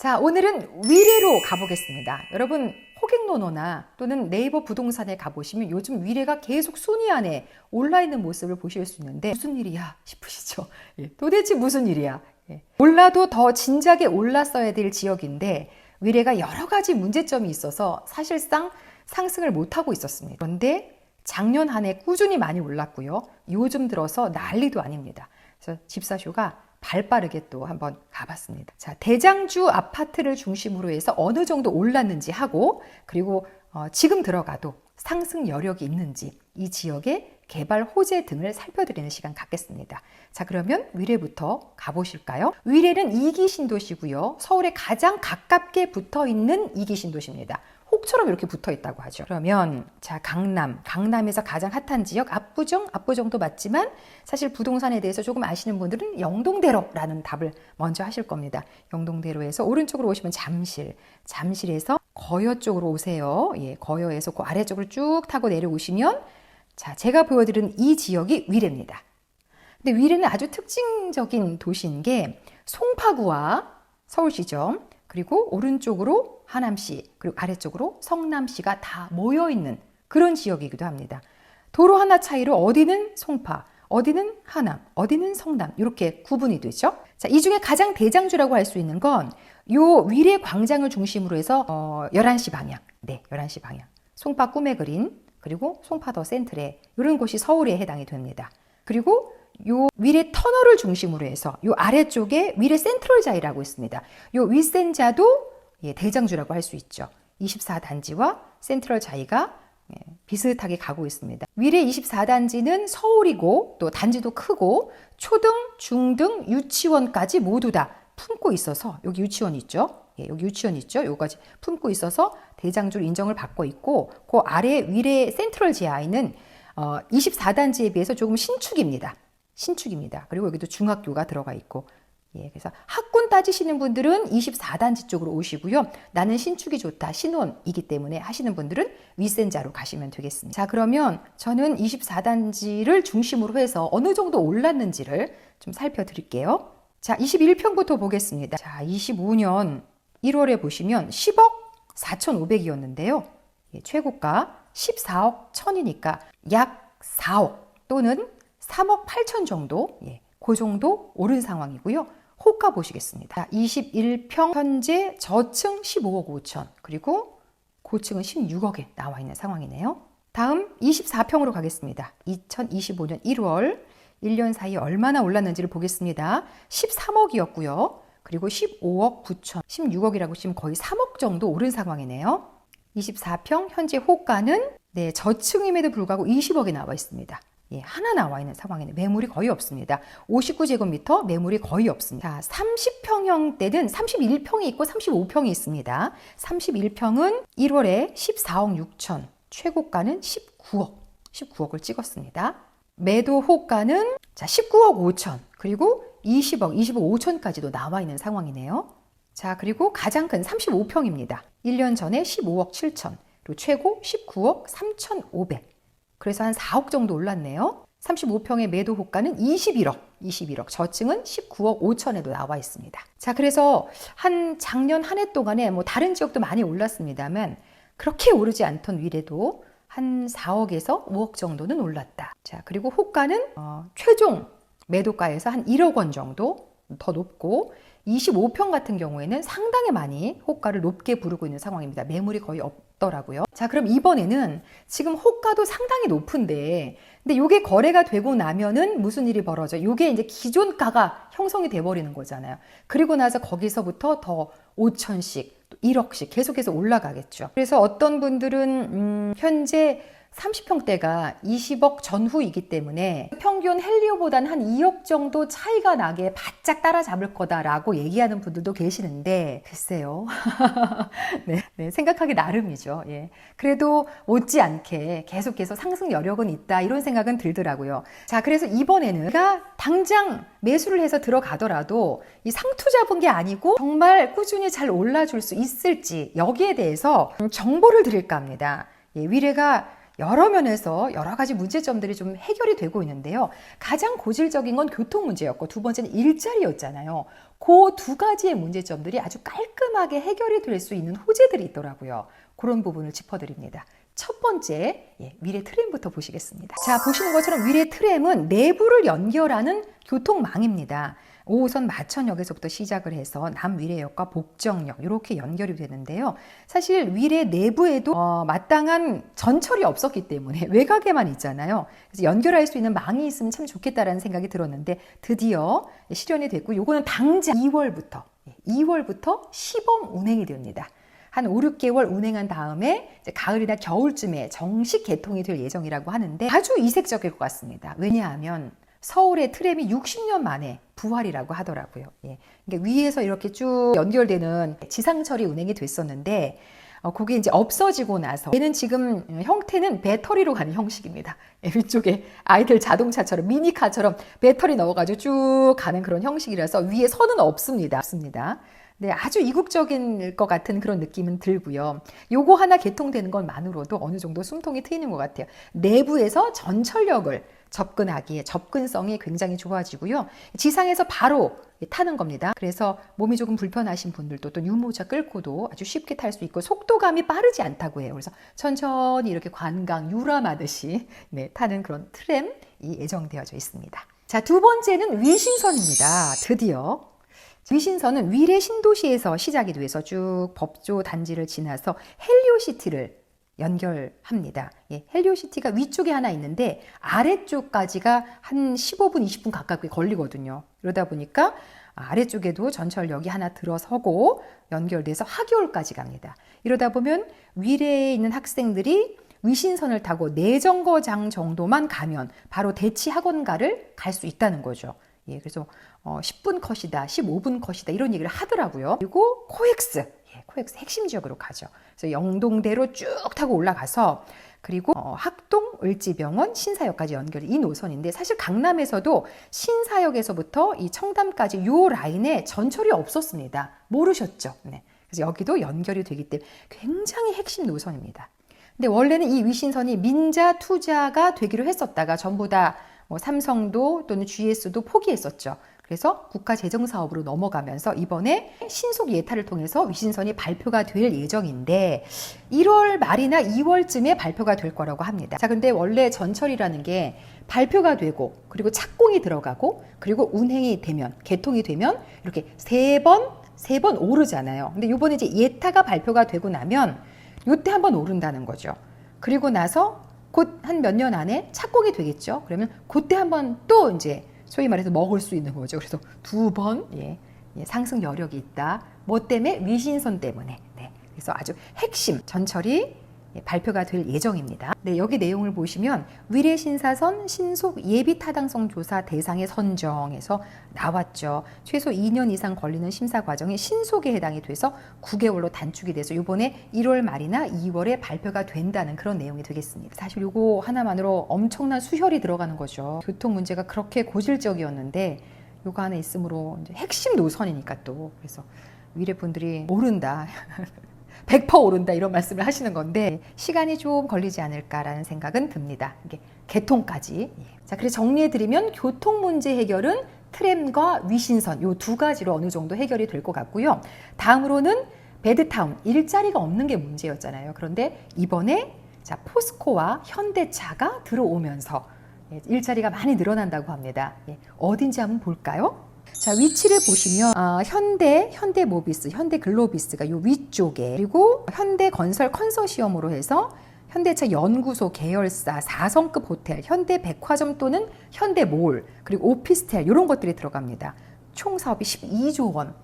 자, 오늘은 위례로 가보겠습니다. 여러분 호갱노노나 또는 네이버 부동산에 가보시면 요즘 위례가 계속 순위 안에 올라있는 모습을 보실 수 있는데 무슨 일이야 싶으시죠? 도대체 무슨 일이야? 올라도 더 진작에 올랐어야 될 지역인데 위례가 여러 가지 문제점이 있어서 사실상 상승을 못하고 있었습니다. 그런데 작년 한 해 꾸준히 많이 올랐고요. 요즘 들어서 난리도 아닙니다. 그래서 집사쇼가 발빠르게 또 한번 가봤습니다. 자, 대장주 아파트를 중심으로 해서 어느 정도 올랐는지 하고, 그리고 지금 들어가도 상승 여력이 있는지 이 지역의 개발 호재 등을 살펴드리는 시간 갖겠습니다. 자, 그러면 위례부터 가보실까요? 위례는 2기 신도시고요. 서울에 가장 가깝게 붙어 있는 2기 신도시입니다. 혹처럼 이렇게 붙어 있다고 하죠. 그러면 자, 강남에서 가장 핫한 지역 압구정도 맞지만 사실 부동산에 대해서 조금 아시는 분들은 영동대로라는 답을 먼저 하실 겁니다. 영동대로에서 오른쪽으로 오시면 잠실에서 거여 쪽으로 오세요. 거여에서 그 아래쪽을 쭉 타고 내려오시면 자, 제가 보여드린 이 지역이 위례입니다. 근데 위례는 아주 특징적인 도시인 게 송파구와 서울시죠. 그리고 오른쪽으로 하남시, 그리고 아래쪽으로 성남시가 다 모여있는 그런 지역이기도 합니다. 도로 하나 차이로 어디는 송파, 어디는 하남, 어디는 성남 이렇게 구분이 되죠. 자, 이 중에 가장 대장주라고 할 수 있는 건 요 위례 광장을 중심으로 해서 11시 방향, 11시 방향. 송파 꿈의 그린, 그리고 송파 더 센트레 이런 곳이 서울에 해당이 됩니다. 그리고 요 위례 터널을 중심으로 해서 요 아래쪽에 위례 센트럴자이라고 있습니다. 요 윗센자도 대장주라고 할 수 있죠. 24단지와 센트럴자이가 비슷하게 가고 있습니다. 위례 24단지는 서울이고 또 단지도 크고 초등, 중등, 유치원까지 모두 다 품고 있어서 여기 유치원 있죠. 여기 유치원 있죠. 요까지 품고 있어서 대장주로 인정을 받고 있고 그 아래 위례 센트럴 지하에는 24단지에 비해서 조금 신축입니다. 그리고 여기도 중학교가 들어가 있고 그래서 학군 따지시는 분들은 24단지 쪽으로 오시고요. 나는 신축이 좋다, 신혼이기 때문에 하시는 분들은 윗센자로 가시면 되겠습니다. 자, 그러면 저는 24단지를 중심으로 해서 어느 정도 올랐는지를 좀 살펴드릴게요. 자, 21평부터 보겠습니다. 자, 25년 1월에 보시면 10억 4,500이었는데요. 최고가 14억 1,000이니까 약 4억 또는 3억 8천 정도, 그 정도 오른 상황이고요. 호가 보시겠습니다. 21평 현재 저층 15억 5천, 그리고 고층은 16억에 나와 있는 상황이네요. 다음 24평으로 가겠습니다. 2025년 1월 1년 사이에 얼마나 올랐는지를 보겠습니다. 13억이었고요. 그리고 15억 9천, 16억이라고 치면 거의 3억 정도 오른 상황이네요. 24평 현재 호가는 저층임에도 불구하고 20억에 나와 있습니다. 하나 나와 있는 상황이네요. 매물이 거의 없습니다. 59제곱미터 매물이 거의 없습니다. 30평형대는 31평이 있고 35평이 있습니다. 31평은 1월에 14억 6천, 최고가는 19억을 찍었습니다. 매도 호가는 19억 5천, 그리고 20억 5천까지도 나와 있는 상황이네요. 자, 그리고 가장 큰 35평입니다. 1년 전에 15억 7천, 그리고 최고 19억 3,500. 그래서 한 4억 정도 올랐네요. 35평의 매도 호가는 21억, 저층은 19억 5천에도 나와 있습니다. 자, 그래서 작년 한 해 동안에 다른 지역도 많이 올랐습니다만 그렇게 오르지 않던 위례도 한 4억에서 5억 정도는 올랐다. 자, 그리고 호가는 최종 매도가에서 한 1억 원 정도 더 높고 25평 같은 경우에는 상당히 많이 호가를 높게 부르고 있는 상황입니다. 매물이 거의 없더라고요. 자, 그럼 이번에는 지금 호가도 상당히 높은데 근데 이게 거래가 되고 나면은 무슨 일이 벌어져? 이게 이제 기존가가 형성이 돼버리는 거잖아요. 그리고 나서 거기서부터 더 5천씩, 1억씩 계속해서 올라가겠죠. 그래서 어떤 분들은 현재 30평대가 20억 전후이기 때문에 평균 헬리오보다는 한 2억 정도 차이가 나게 바짝 따라잡을 거다라고 얘기하는 분들도 계시는데 글쎄요. 생각하기 나름이죠. 그래도 못지않게 계속해서 상승 여력은 있다 이런 생각은 들더라고요. 자, 그래서 이번에는 제가 당장 매수를 해서 들어가더라도 이 상투 잡은 게 아니고 정말 꾸준히 잘 올라줄 수 있을지 여기에 대해서 정보를 드릴까 합니다. 위례가 여러 면에서 여러 가지 문제점들이 좀 해결이 되고 있는데요. 가장 고질적인 건 교통 문제였고 두 번째는 일자리였잖아요. 그 두 가지의 문제점들이 아주 깔끔하게 해결이 될 수 있는 호재들이 있더라고요. 그런 부분을 짚어드립니다. 첫 번째, 위례 트램부터 보시겠습니다. 자, 보시는 것처럼 위례 트램은 내부를 연결하는 교통망입니다. 5호선 마천역에서부터 시작을 해서 남위례역과 복정역 이렇게 연결이 되는데요. 사실 위례 내부에도 마땅한 전철이 없었기 때문에 외곽에만 있잖아요. 그래서 연결할 수 있는 망이 있으면 참 좋겠다라는 생각이 들었는데 드디어 실현이 됐고 요거는 당장 2월부터 시범 운행이 됩니다. 한 5, 6개월 운행한 다음에 가을이나 겨울쯤에 정식 개통이 될 예정이라고 하는데 아주 이색적일 것 같습니다. 왜냐하면 서울의 트램이 60년 만에 부활이라고 하더라고요. 그러니까 위에서 이렇게 쭉 연결되는 지상철이 운행이 됐었는데 그게 이제 없어지고 나서 얘는 지금 형태는 배터리로 가는 형식입니다. 위쪽에 아이들 자동차처럼 미니카처럼 배터리 넣어가지고 쭉 가는 그런 형식이라서 위에 선은 없습니다. 네, 아주 이국적인 것 같은 그런 느낌은 들고요. 요거 하나 개통되는 것만으로도 어느 정도 숨통이 트이는 것 같아요. 내부에서 전철역을 접근하기에 접근성이 굉장히 좋아지고요. 지상에서 바로 타는 겁니다. 그래서 몸이 조금 불편하신 분들도 또 유모차 끌고도 아주 쉽게 탈 수 있고 속도감이 빠르지 않다고 해요. 그래서 천천히 이렇게 관광 유람하듯이 타는 그런 트램이 예정되어져 있습니다. 자, 두 번째는 위신선입니다. 드디어 위신선은 위례 신도시에서 시작이 돼서 쭉 법조 단지를 지나서 헬리오시티를 연결합니다. 헬리오시티가 위쪽에 하나 있는데 아래쪽까지가 한 15분, 20분 가깝게 걸리거든요. 그러다 보니까 아래쪽에도 전철역이 하나 들어서고 연결돼서 하기올까지 갑니다. 이러다 보면 위례에 있는 학생들이 위신선을 타고 내정거장 정도만 가면 바로 대치학원가를 갈 수 있다는 거죠. 그래서 10분 컷이다, 15분 컷이다 이런 얘기를 하더라고요. 그리고 코엑스 핵심 지역으로 가죠. 그래서 영동대로 쭉 타고 올라가서 그리고 학동, 을지병원, 신사역까지 연결이 이 노선인데 사실 강남에서도 신사역에서부터 이 청담까지 요 라인에 전철이 없었습니다. 모르셨죠? 그래서 여기도 연결이 되기 때문에 굉장히 핵심 노선입니다. 근데 원래는 이 위신선이 민자 투자가 되기로 했었다가 전부 다 삼성도 또는 GS도 포기했었죠. 그래서 국가재정사업으로 넘어가면서 이번에 신속 예타를 통해서 위신선이 발표가 될 예정인데 1월 말이나 2월쯤에 발표가 될 거라고 합니다. 자, 근데 원래 전철이라는 게 발표가 되고 그리고 착공이 들어가고 그리고 운행이 되면 개통이 되면 이렇게 세 번 오르잖아요. 근데 이번에 이제 예타가 발표가 되고 나면 요때 한번 오른다는 거죠. 그리고 나서 곧 한 몇 년 안에 착공이 되겠죠. 그러면 그때 한번 또 이제 소위 말해서 먹을 수 있는 거죠. 그래서 두 번 상승 여력이 있다. 뭐 때문에? 위신선 때문에. 그래서 아주 핵심 전철이 발표가 될 예정입니다. 여기 내용을 보시면 위례 신사선 신속 예비 타당성 조사 대상의 선정에서 나왔죠. 최소 2년 이상 걸리는 심사 과정이 신속에 해당이 돼서 9개월로 단축이 돼서 이번에 1월 말이나 2월에 발표가 된다는 그런 내용이 되겠습니다. 사실 이거 하나만으로 엄청난 수혈이 들어가는 거죠. 교통 문제가 그렇게 고질적이었는데 이거 하나 있으므로 이제 핵심 노선이니까 또 그래서 위례 분들이 모른다. 100% 오른다 이런 말씀을 하시는 건데 시간이 좀 걸리지 않을까라는 생각은 듭니다. 이게 개통까지. 자, 그래서 정리해드리면 교통 문제 해결은 트램과 위신선 이 두 가지로 어느 정도 해결이 될 것 같고요. 다음으로는 배드타운 일자리가 없는 게 문제였잖아요. 그런데 이번에 자 포스코와 현대차가 들어오면서 일자리가 많이 늘어난다고 합니다. 어딘지 한번 볼까요? 자, 위치를 보시면 현대모비스, 현대글로비스가 요 위쪽에 그리고 현대건설 컨소시엄으로 해서 현대차 연구소 계열사 4성급 호텔, 현대백화점 또는 현대몰 그리고 오피스텔 이런 것들이 들어갑니다. 총 사업이 12조 원,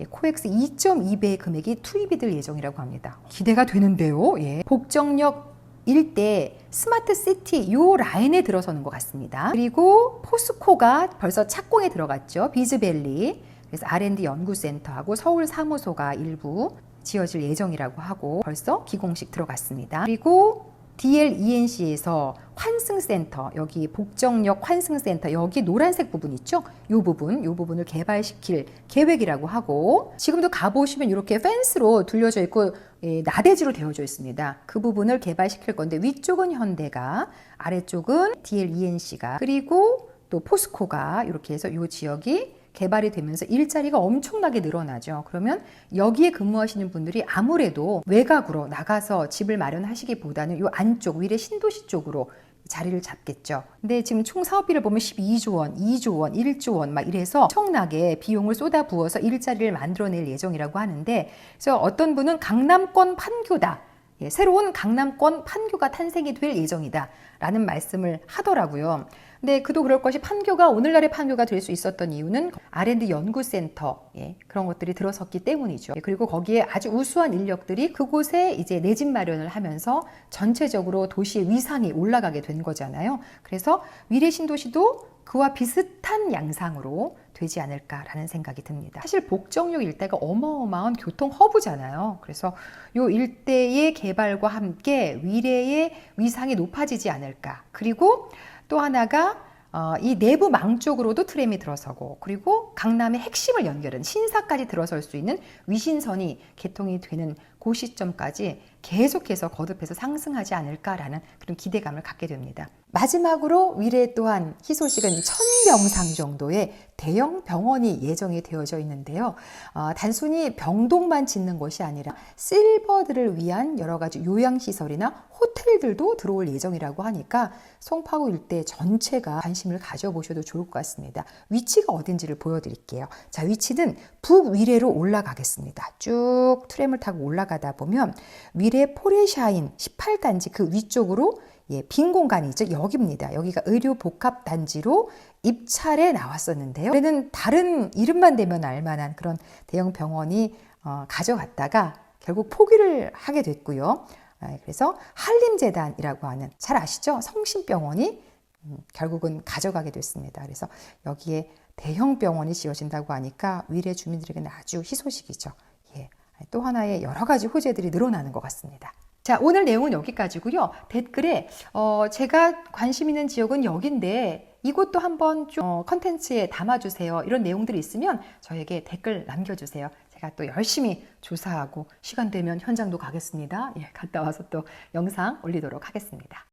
코엑스 2.2배의 금액이 투입이 될 예정이라고 합니다. 기대가 되는데요. 복정역 일대 스마트시티 요 라인에 들어서는 것 같습니다. 그리고 포스코가 벌써 착공에 들어갔죠. 비즈밸리. 그래서 R&D 연구센터하고 서울 사무소가 일부 지어질 예정이라고 하고 벌써 기공식 들어갔습니다. 그리고 DLENC에서 환승센터, 여기 복정역 환승센터, 여기 노란색 부분 있죠? 이 부분을 개발시킬 계획이라고 하고, 지금도 가보시면 이렇게 펜스로 둘려져 있고 나대지로 되어져 있습니다. 그 부분을 개발시킬 건데, 위쪽은 현대가, 아래쪽은 DLENC가, 그리고 또 포스코가 이렇게 해서 이 지역이 개발이 되면서 일자리가 엄청나게 늘어나죠. 그러면 여기에 근무하시는 분들이 아무래도 외곽으로 나가서 집을 마련하시기보다는 이 안쪽, 위례 신도시 쪽으로 자리를 잡겠죠. 근데 지금 총 사업비를 보면 12조 원, 2조 원, 1조 원 막 이래서 엄청나게 비용을 쏟아부어서 일자리를 만들어낼 예정이라고 하는데, 그래서 어떤 분은 강남권 판교다. 새로운 강남권 판교가 탄생이 될 예정이다 라는 말씀을 하더라고요. 근데 그도 그럴 것이, 판교가 오늘날의 판교가 될 수 있었던 이유는 R&D 연구센터, 그런 것들이 들어섰기 때문이죠. 그리고 거기에 아주 우수한 인력들이 그곳에 이제 내 집 마련을 하면서 전체적으로 도시의 위상이 올라가게 된 거잖아요. 그래서 위례 신도시도 그와 비슷한 양상으로 되지 않을까라는 생각이 듭니다. 사실 복정역 일대가 어마어마한 교통 허브잖아요. 그래서 이 일대의 개발과 함께 위례의 위상이 높아지지 않을까. 그리고 또 하나가 이 내부 망 쪽으로도 트램이 들어서고, 그리고 강남의 핵심을 연결은 신사까지 들어설 수 있는 위신선이 개통이 되는 그 시점까지 계속해서 거듭해서 상승하지 않을까라는 그런 기대감을 갖게 됩니다. 마지막으로 위례 또한 희소식은 1000병상 정도의 대형 병원이 예정이 되어져 있는데요. 단순히 병동만 짓는 것이 아니라 실버들을 위한 여러 가지 요양시설이나 호텔들도 들어올 예정이라고 하니까 송파구 일대 전체가 관심을 가져보셔도 좋을 것 같습니다. 위치가 어딘지를 보여드릴게요. 자, 위치는 북위례로 올라가겠습니다. 쭉 트램을 타고 올라가다 보면 위례 포레샤인 18단지 그 위쪽으로 빈 공간이 있죠. 여기입니다. 여기가 의료복합단지로 입찰에 나왔었는데요. 올해는 다른 이름만 대면 알만한 그런 대형 병원이 가져갔다가 결국 포기를 하게 됐고요. 그래서 한림재단이라고 하는, 잘 아시죠? 성심병원이 결국은 가져가게 됐습니다. 그래서 여기에 대형 병원이 지어진다고 하니까 위례 주민들에게는 아주 희소식이죠. 또 하나의 여러 가지 호재들이 늘어나는 것 같습니다. 자, 오늘 내용은 여기까지고요. 댓글에 제가 관심 있는 지역은 여긴데 이곳도 한번 좀 컨텐츠에 담아주세요. 이런 내용들이 있으면 저에게 댓글 남겨주세요. 제가 또 열심히 조사하고 시간 되면 현장도 가겠습니다. 갔다 와서 또 영상 올리도록 하겠습니다.